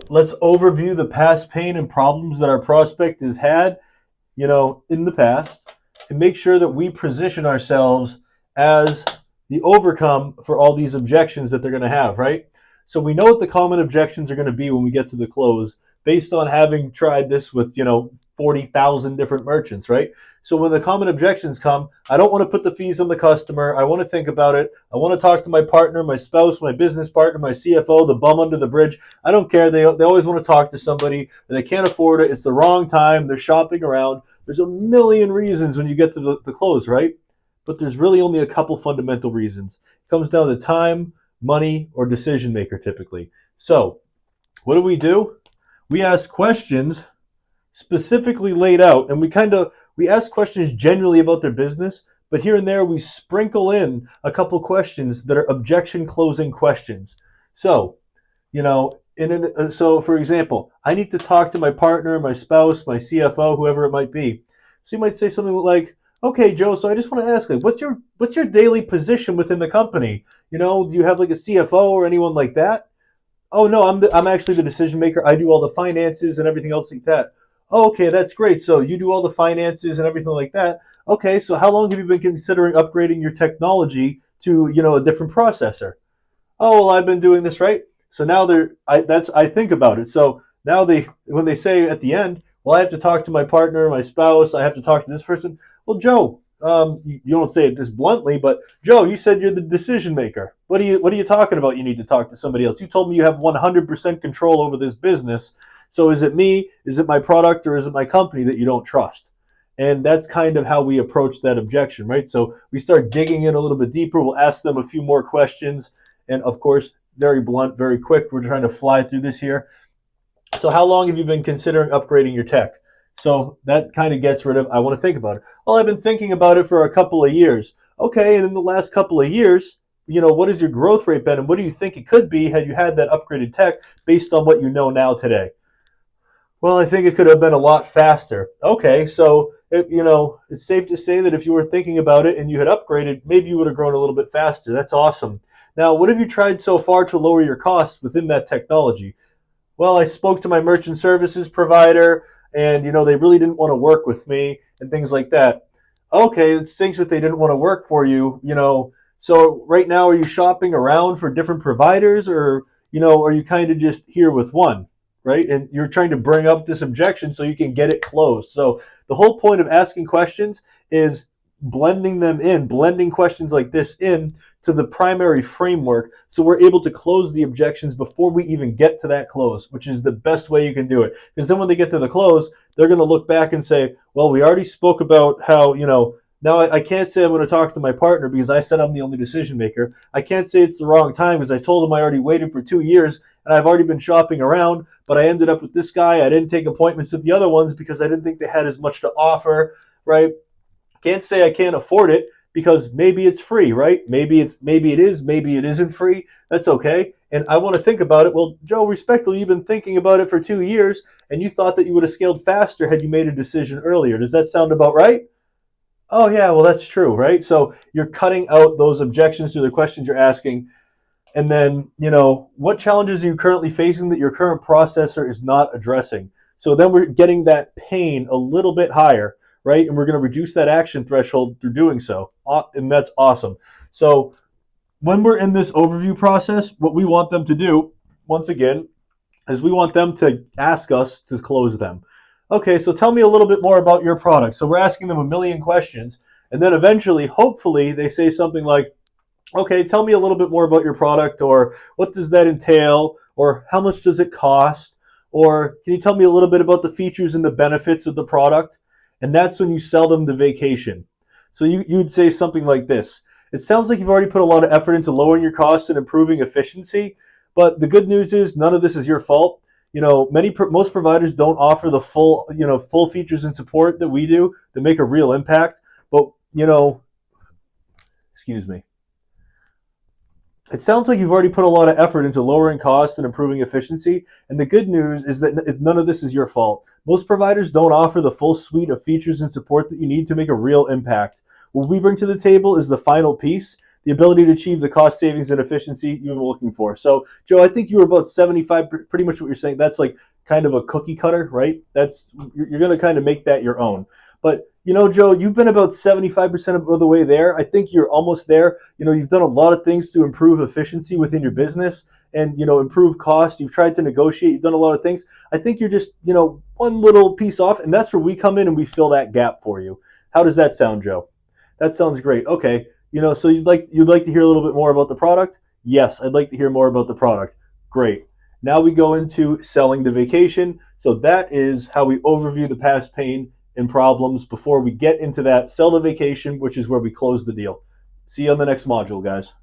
let's overview the past pain and problems that our prospect has had, in the past, and make sure that we position ourselves as the overcome for all these objections that they're going to have, right? So we know what the common objections are going to be when we get to the close based on having tried this with, 40,000 different merchants, right? So when the common objections come, I don't want to put the fees on the customer. I want to think about it. I want to talk to my partner, my spouse, my business partner, my CFO, the bum under the bridge. I don't care. They always want to talk to somebody and they can't afford it. It's the wrong time. They're shopping around. There's a million reasons when you get to the close, right? But there's really only a couple fundamental reasons. It comes down to time, money, or decision maker typically. So what do? We ask questions specifically laid out, and we ask questions generally about their business, but here and there we sprinkle in a couple questions that are objection closing questions. So, so for example, I need to talk to my partner, my spouse, my CFO, whoever it might be. So you might say something like, "Okay, Joe, so I just want to ask, like, what's your daily position within the company? Do you have like a CFO or anyone like that?" "Oh no, I'm actually the decision maker. I do all the finances and everything else like that." "Oh, okay, that's great. So you do all the finances and everything like that. Okay, so how long have you been considering upgrading your technology to, a different processor?" "Oh, well, I've been doing this," right? So now I think about it. So now when they say at the end, "Well, I have to talk to my partner, my spouse, I have to talk to this person." "Well, Joe, you don't say it this bluntly, but Joe, you said you're the decision maker. What are you talking about? You need to talk to somebody else. You told me you have 100% control over this business. So is it me? Is it my product, or is it my company that you don't trust?" And that's kind of how we approach that objection, right? So we start digging in a little bit deeper. We'll ask them a few more questions, and of course, very blunt, very quick. We're trying to fly through this here. "So how long have you been considering upgrading your tech?" So that kind of gets rid of, "I want to think about it." "Well, I've been thinking about it for a couple of years." "Okay, and in the last couple of years, what has your growth rate been, and what do you think it could be had you had that upgraded tech based on what you know now today?" "Well, I think it could have been a lot faster." "Okay, so it's safe to say that if you were thinking about it and you had upgraded, maybe you would have grown a little bit faster. That's awesome. Now, what have you tried so far to lower your costs within that technology?" "Well, I spoke to my merchant services provider, and they really didn't want to work with me and things like that." "Okay, it stinks that they didn't want to work for you. So right now, are you shopping around for different providers, or are you kind of just here with one?" Right? And you're trying to bring up this objection so you can get it closed. So the whole point of asking questions is blending questions like this in to the primary framework, so we're able to close the objections before we even get to that close, which is the best way you can do it. Because then when they get to the close, they're going to look back and say, "Well, we already spoke about how, now I can't say I'm going to talk to my partner because I said I'm the only decision maker. I can't say it's the wrong time because I told him I already waited for 2 years and I've already been shopping around, but I ended up with this guy. I didn't take appointments with the other ones because I didn't think they had as much to offer," right? Can't say I can't afford it because maybe it's free, right? Maybe it is, maybe it isn't free. That's okay. And I want to think about it. "Well, Joe, respectfully, you've been thinking about it for 2 years, and you thought that you would have scaled faster had you made a decision earlier. Does that sound about right?" "Oh yeah, well that's true," right? So you're cutting out those objections to the questions you're asking. And then, what challenges are you currently facing that your current processor is not addressing? So then we're getting that pain a little bit higher, right? And we're going to reduce that action threshold through doing so. And that's awesome. So when we're in this overview process, what we want them to do, once again, is we want them to ask us to close them. "Okay, so tell me a little bit more about your product." So we're asking them a million questions. And then eventually, hopefully, they say something like, "Okay, tell me a little bit more about your product," or "What does that entail?" or "How much does it cost?" or "Can you tell me a little bit about the features and the benefits of the product?" And that's when you sell them the vacation. So you'd say something like this: "It sounds like you've already put a lot of effort into lowering your costs and improving efficiency, but the good news is none of this is your fault. Most providers don't offer the full features and support that we do to make a real impact. But excuse me. It sounds like you've already put a lot of effort into lowering costs and improving efficiency, and the good news is that none of this is your fault. Most providers don't offer the full suite of features and support that you need to make a real impact. What we bring to the table is the final piece, the ability to achieve the cost savings and efficiency you've been looking for. So, Joe, I think you were about 75, pretty much what you're saying. That's like kind of a cookie cutter, right? You're going to kind of make that your own. But, Joe, you've been about 75% of the way there. I think you're almost there. You've done a lot of things to improve efficiency within your business and, improve cost. You've tried to negotiate. You've done a lot of things. I think you're just, one little piece off, and that's where we come in and we fill that gap for you. How does that sound, Joe? That sounds great. Okay. So you'd like to hear a little bit more about the product? Yes, I'd like to hear more about the product. Great. Now we go into selling the vacation. So that is how we overview the past pain and problems before we get into that sell the vacation, which is where we close the deal. See you on the next module, guys.